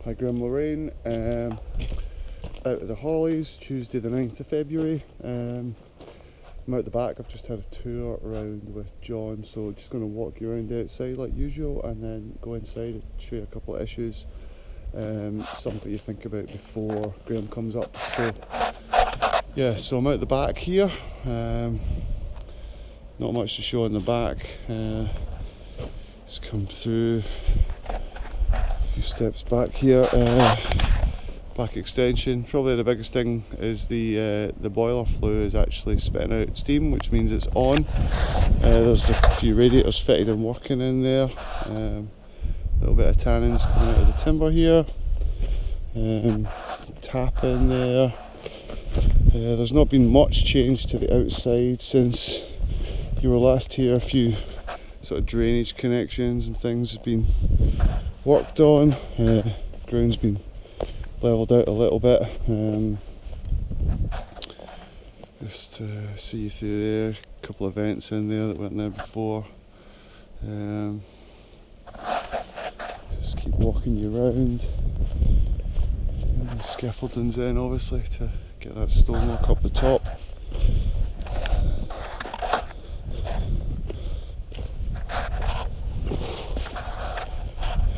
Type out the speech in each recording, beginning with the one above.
Hi Graham, Lorraine. Out of the Hollies, Tuesday the 9th of February. I'm out the back. I've just had a tour around with John, so just going to walk you around the outside like usual and then go inside and show you a couple of issues, something you think about before Graham comes up. So yeah, so I'm out the back here. Not much to show in the back. Just come through a few steps back here. Back extension. Probably the biggest thing is the boiler flue is actually spitting out steam, which means it's on. There's a few radiators fitted and working in there. A little bit of tannins coming out of the timber here. Tap in there. There's not been much change to the outside since you were last here. A few sort of drainage connections and things have been worked on. Ground's been levelled out a little bit. Just see you through there. A couple of vents in there that weren't there before. Just keep walking you around. Scaffolding's in obviously to get that stonework up the top.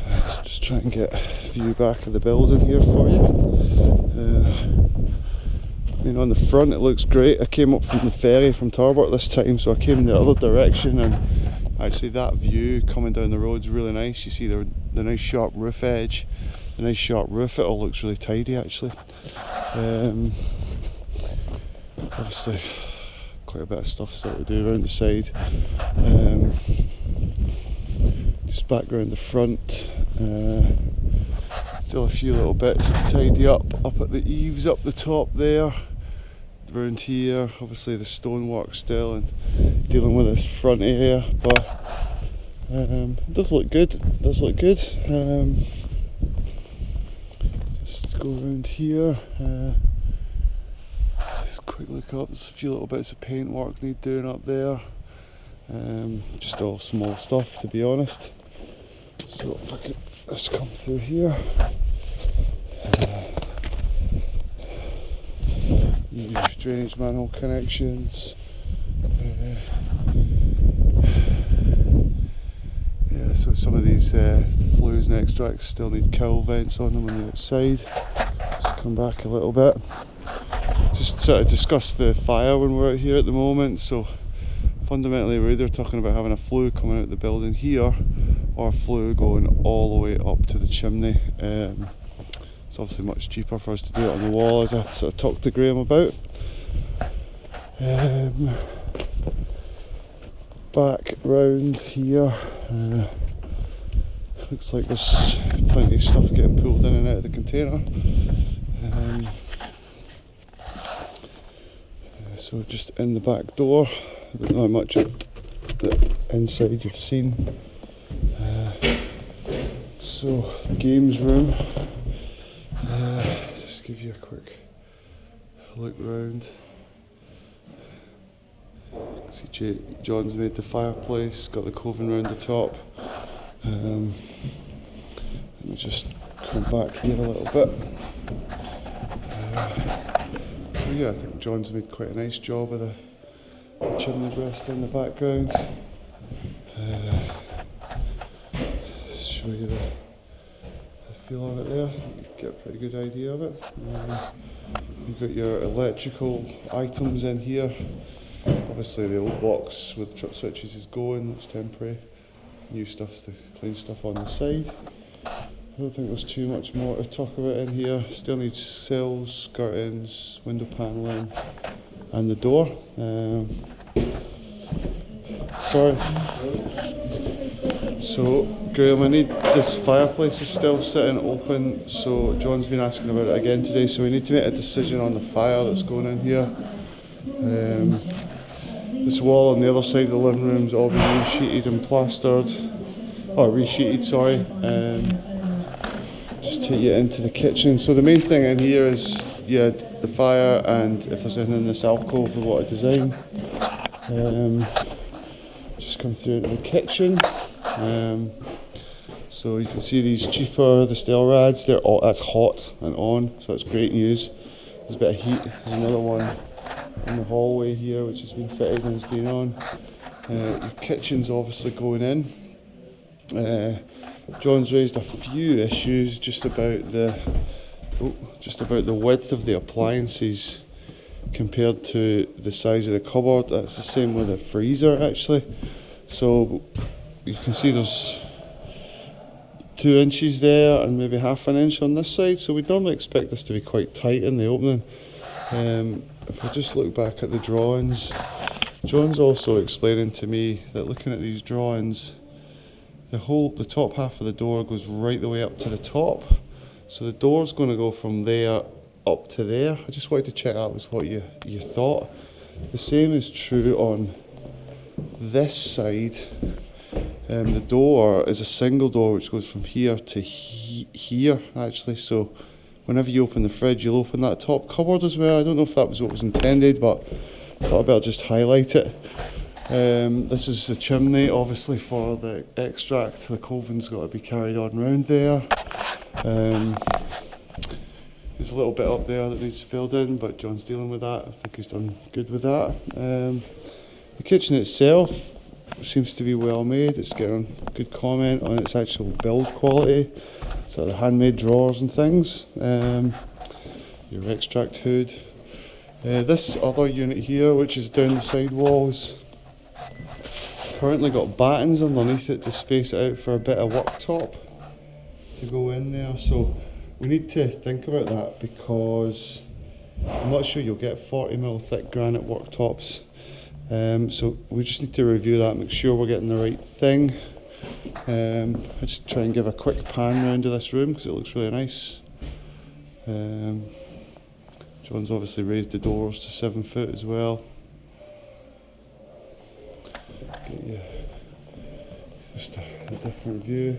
Let's just try and get a view back of the building here for you. I mean, on the front it looks great. I came up from the ferry from Tarbert this time, so I came the other direction, and actually that view coming down the road is really nice. You see the nice sharp roof edge, the nice sharp roof. It all looks really tidy actually. Obviously quite a bit of stuff still to do around the side. Just back around the front, still a few little bits to tidy up at the eaves up the top there. Around here, obviously the stonework still, and dealing with this front area, but it does look good. It does look good. Just go around here. Just a quick look up. There's a few little bits of paint work need doing up there. Just all small stuff, to be honest. So if I could just come through here. Use drainage manhole connections. Yeah, so some of these flues and extracts still need cowl vents on them on the outside. Just come back a little bit. Just sort of discuss the fire when we're out here at the moment. So fundamentally we're either talking about having a flue coming out the building here, or a flue going all the way up to the chimney. It's obviously much cheaper for us to do it on the wall, as I sort of talked to Graham about. Back round here, looks like there's plenty of stuff getting pulled in and out of the container. So just in the back door, I don't know how much of the inside you've seen. So games room. Just give you a quick look round. See John's made the fireplace, got the coven round the top. Let me just come back here a little bit. So yeah, I think John's made quite a nice job of the chimney breast in the background. Show you the feel of it there, you get a pretty good idea of it. You've got your electrical items in here. Obviously the old box with the trip switches is going, that's temporary. New stuff's the clean stuff on the side. I don't think there's too much more to talk about in here. Still needs sills, skirtings, window panelling and the door. Sorry. So Graham, I need this fireplace is still sitting open, so John's been asking about it again today, so we need to make a decision on the fire that's going in here. This wall on the other side of the living room's all been resheeted and plastered, or resheeted, sorry. Just take you into the kitchen. So the main thing in here is, yeah, the fire, and if there's anything in this alcove we want to design. Just come through into the kitchen. So you can see these cheaper, the steel rads, that's hot and on, so that's great news. There's a bit of heat. There's another one in the hallway here which has been fitted and has been on. Your kitchen's obviously going in. John's raised a few issues just about the width of the appliances compared to the size of the cupboard. That's the same with the freezer actually. So you can see there's 2 inches there and maybe half an inch on this side, so we'd normally expect this to be quite tight in the opening. If I just look back at the drawings, John's also explaining to me that looking at these drawings, the top half of the door goes right the way up to the top, so the door's going to go from there up to there. I just wanted to check out was what you thought. The same is true on this side. The door is a single door which goes from here to here actually, so whenever you open the fridge you'll open that top cupboard as well. I don't know if that was what was intended, but I thought I'd better just highlight it. This is the chimney obviously for the extract. The coven's got to be carried on round there. There's a little bit up there that needs filled in, but John's dealing with that. I think he's done good with that. The kitchen itself seems to be well made. It's getting good comment on its actual build quality, so the handmade drawers and things. Your extract hood. This other unit here, which is down the side walls, currently got battens underneath it to space it out for a bit of worktop to go in there. So we need to think about that, because I'm not sure you'll get 40mm thick granite worktops. So we just need to review that, make sure we're getting the right thing. I'll just try and give a quick pan round to this room because it looks really nice. John's obviously raised the doors to 7 foot as well. Get you just a different view.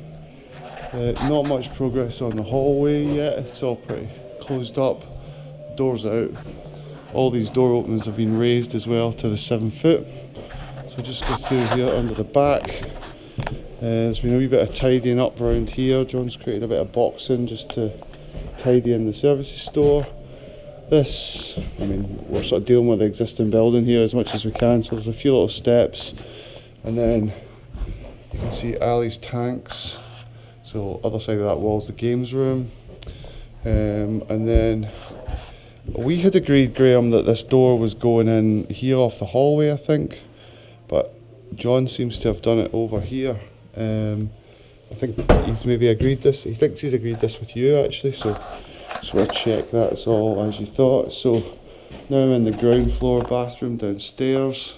Not much progress on the hallway yet, it's all pretty closed up, doors out. All these door openings have been raised as well to the 7 foot. So just go through here under the back. There's been a wee bit of tidying up around here. John's created a bit of boxing just to tidy in the services store. This, I mean, we're sort of dealing with the existing building here as much as we can, so there's a few little steps. And then you can see Ali's tanks. So other side of that wall is the games room. And then we had agreed, Graham, that this door was going in here off the hallway, I think, but John seems to have done it over here. I think he's maybe agreed this. He thinks he's agreed this with you actually, so we'll check that's all as you thought. So now I'm in the ground floor bathroom downstairs.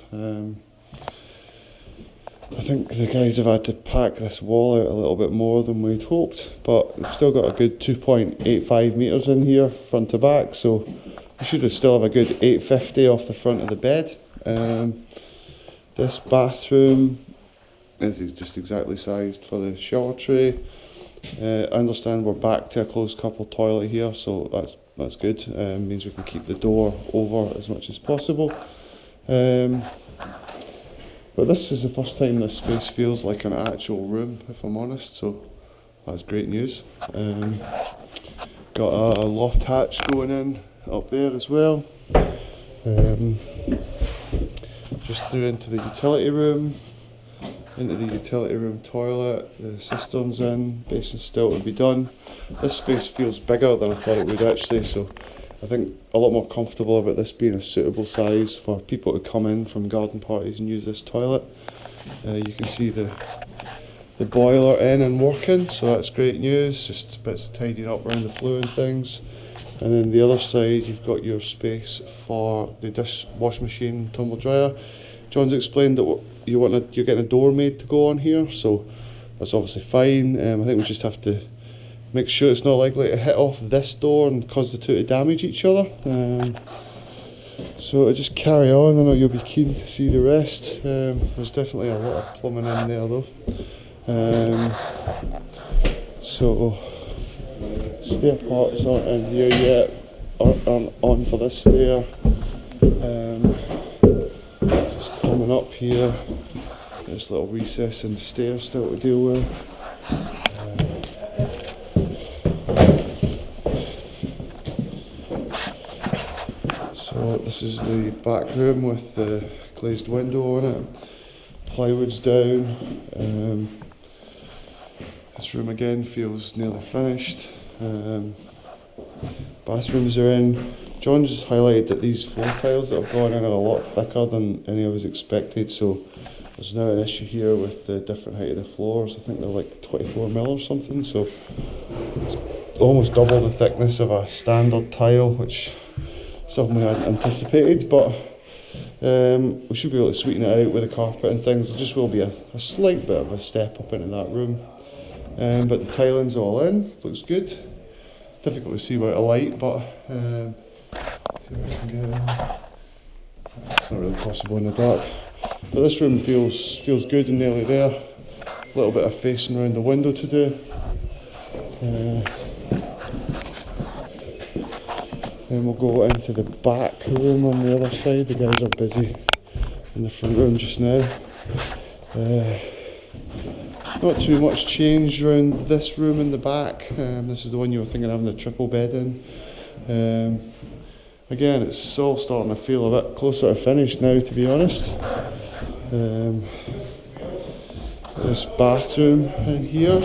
I think the guys have had to pack this wall out a little bit more than we'd hoped, but we've still got a good 2.85 metres in here, front to back, so we should still have a good 850 off the front of the bed. This bathroom is just exactly sized for the shower tray. I understand we're back to a closed couple toilet here, so that's good. Means we can keep the door over as much as possible. But this is the first time this space feels like an actual room, if I'm honest, so that's great news. Got a loft hatch going in up there as well. Just through into the utility room. Into the utility room toilet, the cistern's in, basin still to be done. This space feels bigger than I thought it would actually, so I think a lot more comfortable about this being a suitable size for people to come in from garden parties and use this toilet. You can see the boiler in and working, so that's great news. Just bits of tidying up around the flue and things. And then the other side, you've got your space for the wash machine, tumble dryer. John's explained that you're getting a door made to go on here, so that's obviously fine. I think we just have to make sure it's not likely to hit off this door and cause the two to damage each other. So just carry on. I know you'll be keen to see the rest. There's definitely a lot of plumbing in there though. So stair parts aren't in here yet, aren't on for this stair. Just coming up here, this little recess in the stairs still to deal with. This is the back room with the glazed window on it. Plywood's down. This room again feels nearly finished. Bathrooms are in. John's just highlighted that these floor tiles that have gone in are a lot thicker than any of us expected, so there's now an issue here with the different height of the floors. I think they're like 24mm or something, so it's almost double the thickness of a standard tile, which is something we hadn't anticipated, but we should be able to sweeten it out with the carpet and things. There just will be a slight bit of a step up into that room, but the tiling's all in, looks good. Difficult to see without a light, but see if I can get it. It's not really possible in the dark. But this room feels good and nearly there. A little bit of facing around the window to do. Then we'll go into the back room on the other side. The guys are busy in the front room just now. Not too much change around this room in the back. This is the one you were thinking of having the triple bed in. Again, it's all starting to feel a bit closer to finish now, to be honest. This bathroom in here.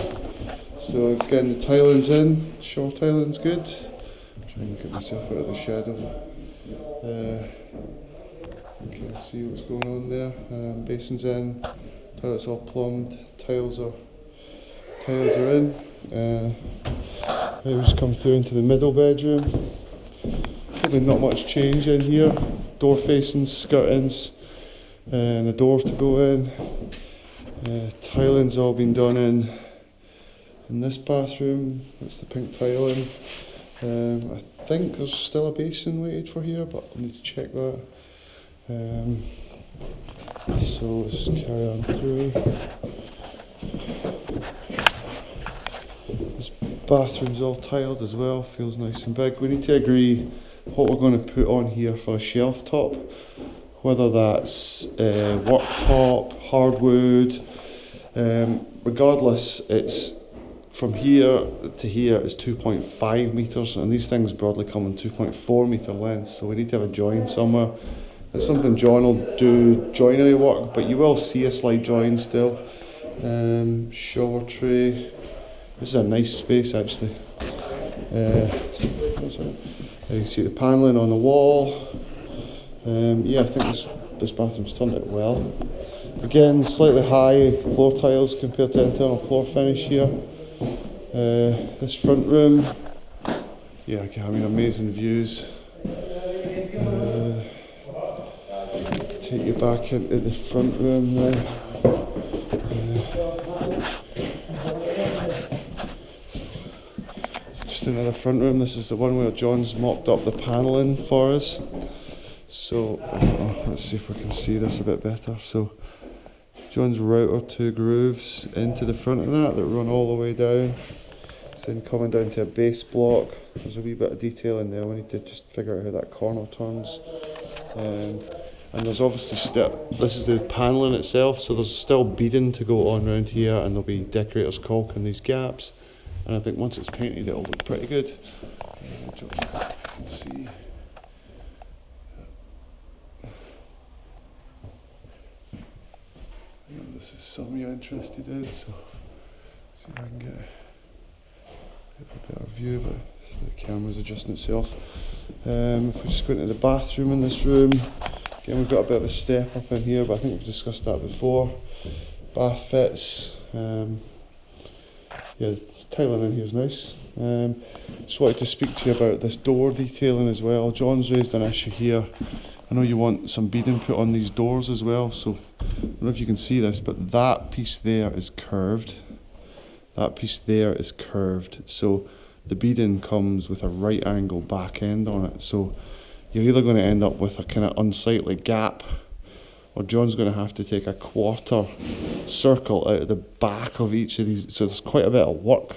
So again, the tiling's in. Shore tiling's good. Try and get myself out of the shadow. You can see what's going on there. Basin's in. Toilet's all plumbed. Tiles are in. Now just come through into the middle bedroom. Probably not much change in here. Door facings, skirtings, and a door to go in. Tiling's all been done in this bathroom. That's the pink tiling. I think there's still a basin waited for here, but I need to check that. So let's carry on through. This bathroom's all tiled as well, feels nice and big. We need to agree what we're going to put on here for a shelf top, whether that's worktop, hardwood. Regardless, it's from here to here is 2.5 metres, and these things broadly come in 2.4 metre lengths, so we need to have a join somewhere. It's something John will do joinery work, but you will see a slide join still. Shower tray. This is a nice space actually. You can see the panelling on the wall. Yeah, I think this bathroom's turned out well. Again, slightly high floor tiles compared to internal floor finish here. This front room, yeah, I mean, amazing views. Take you back into the front room now. Just another front room. This is the one where John's mocked up the panelling for us. So let's see if we can see this a bit better. So John's router 2 grooves into the front of that run all the way down. It's then coming down to a base block. There's a wee bit of detail in there. We need to just figure out how that corner turns. And there's obviously still, this is the panelling itself, so there's still beading to go on around here, and there'll be decorators caulk in these gaps. And I think once it's painted, it'll look pretty good. Just see if you can see. I know this is something you're interested in, so see if I can get a better view of it. So the camera's adjusting itself. If we just go into the bathroom in this room, again we've got a bit of a step up in here, but I think we've discussed that before. Bath fits. Yeah, the tiling in here is nice. Just wanted to speak to you about this door detailing as well. John's raised an issue here. I know you want some beading put on these doors as well, so I don't know if you can see this, but that piece there is curved. That piece there is curved, so the beading comes with a right angle back end on it, so you're either going to end up with a kind of unsightly gap, or John's going to have to take a quarter circle out of the back of each of these, so there's quite a bit of work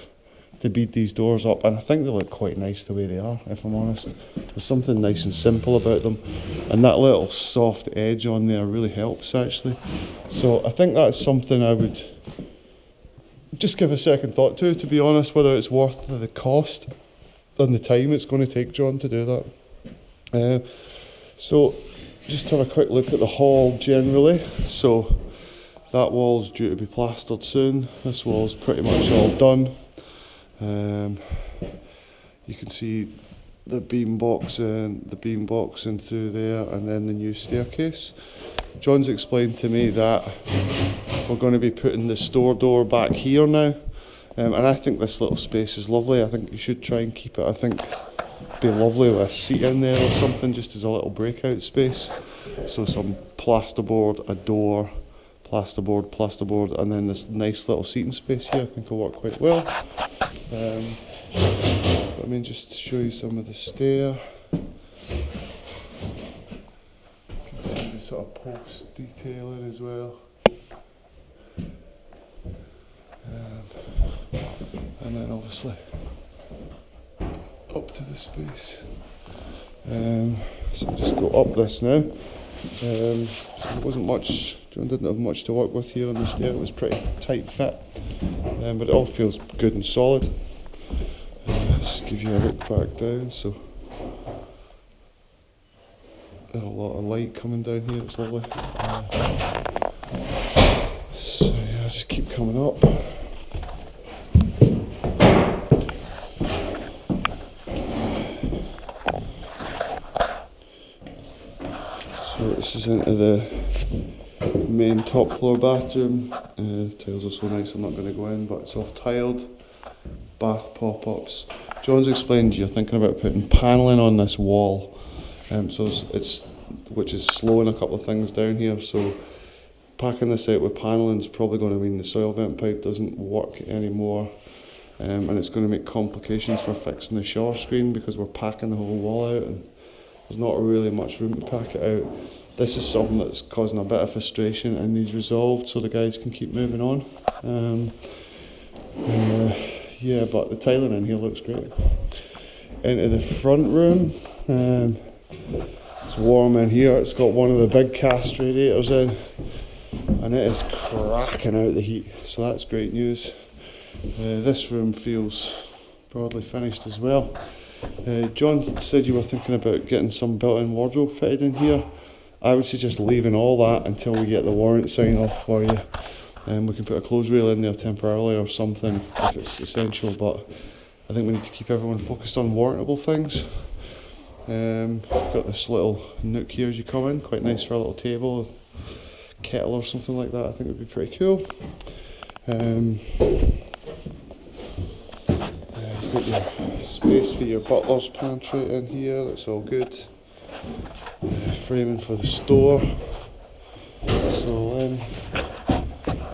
to bead these doors up, and I think they look quite nice the way they are, if I'm honest. There's something nice and simple about them, and that little soft edge on there really helps actually. So I think that's something I would just give a second thought to be honest, whether it's worth the cost and the time it's going to take John to do that. So just have a quick look at the hall generally. So that wall's due to be plastered soon. This wall's pretty much all done. You can see the beam boxing through there, and then the new staircase. John's explained to me that we're going to be putting the store door back here now, and I think this little space is lovely. I think you should try and keep it. I think it'd be lovely with a seat in there or something, just as a little breakout space. So some plasterboard, a door, plasterboard, and then this nice little seating space here I think will work quite well. I mean, just to show you some of the stair. You can see the sort of post detailing as well. And then obviously up to the space. So I'll just go up this now. So there wasn't much, John didn't have much to work with here on the stair. It was pretty tight fit, but it all feels good and solid. Just give you a look back down. So there's a lot of light coming down here. It's lovely. So yeah, I'll just keep coming up. So this is into the main top floor bathroom. Tiles are so nice, I'm not going to go in, but it's all tiled. Bath pop-ups. John's explained you're thinking about putting panelling on this wall, so which is slowing a couple of things down here. So packing this out with panelling is probably going to mean the soil vent pipe doesn't work anymore, and it's going to make complications for fixing the shower screen because we're packing the whole wall out and there's not really much room to pack it out. This is something that's causing a bit of frustration and needs resolved so the guys can keep moving on. Yeah, but the tiling in here looks great. Into the front room, it's warm in here. It's got one of the big cast radiators in, and it is cracking out the heat, so that's great news. This room feels broadly finished as well. John said you were thinking about getting some built-in wardrobe fitted in here. I would suggest leaving all that until we get the warrant sign off for you. We can put a clothes rail in there temporarily or something if it's essential, but I think we need to keep everyone focused on warrantable things. I've got this little nook here as you come in, quite nice for a little table, kettle or something like that. I think it would be pretty cool. You've got your space for your butler's pantry in here, that's all good. Framing for the store, that's all in.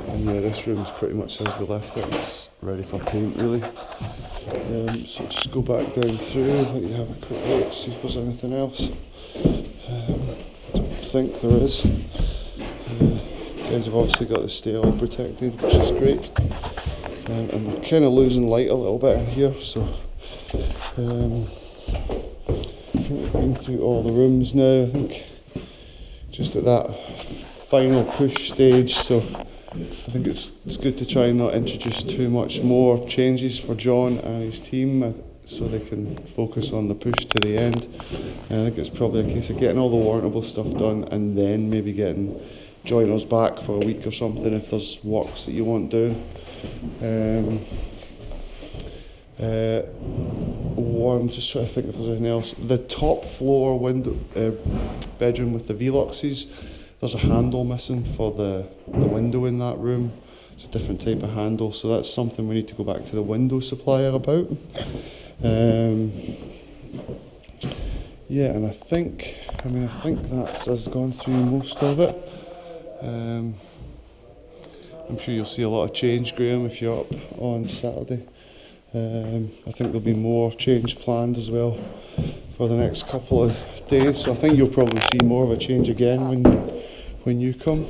And yeah, this room's pretty much as we left it, it's ready for paint really. So just go back down through, let you have a quick look, see if there's anything else. I don't think there is. Guys have obviously got the stay all protected, which is great. And we're kind of losing light a little bit in here, so I think we've been through all the rooms now. I think just at that final push stage, so I think it's good to try and not introduce too much more changes for John and his team so they can focus on the push to the end. And I think it's probably a case of getting all the warrantable stuff done and then maybe getting joiners back for a week or something if there's works that you want doing. Just trying to think if there's anything else. The top floor window bedroom with the Veluxes, there's a handle missing for the window in that room. It's a different type of handle, so that's something we need to go back to the window supplier about. Yeah, and I think that's us gone through most of it. I'm sure you'll see a lot of change, Graham, if you're up on Saturday. I think there'll be more change planned as well for the next couple of days, so I think you'll probably see more of a change again when you come.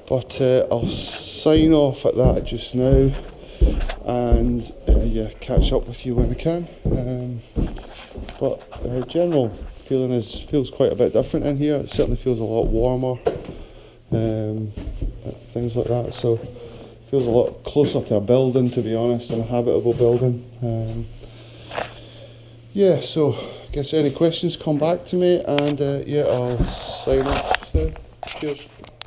But I'll sign off at that just now, and yeah, catch up with you when I can. But general feeling feels quite a bit different in here. It certainly feels a lot warmer, things like that. So feels a lot closer to a building, to be honest, and a habitable building. Yeah, so guess any questions, come back to me, and yeah, I'll sign off. So, cheers.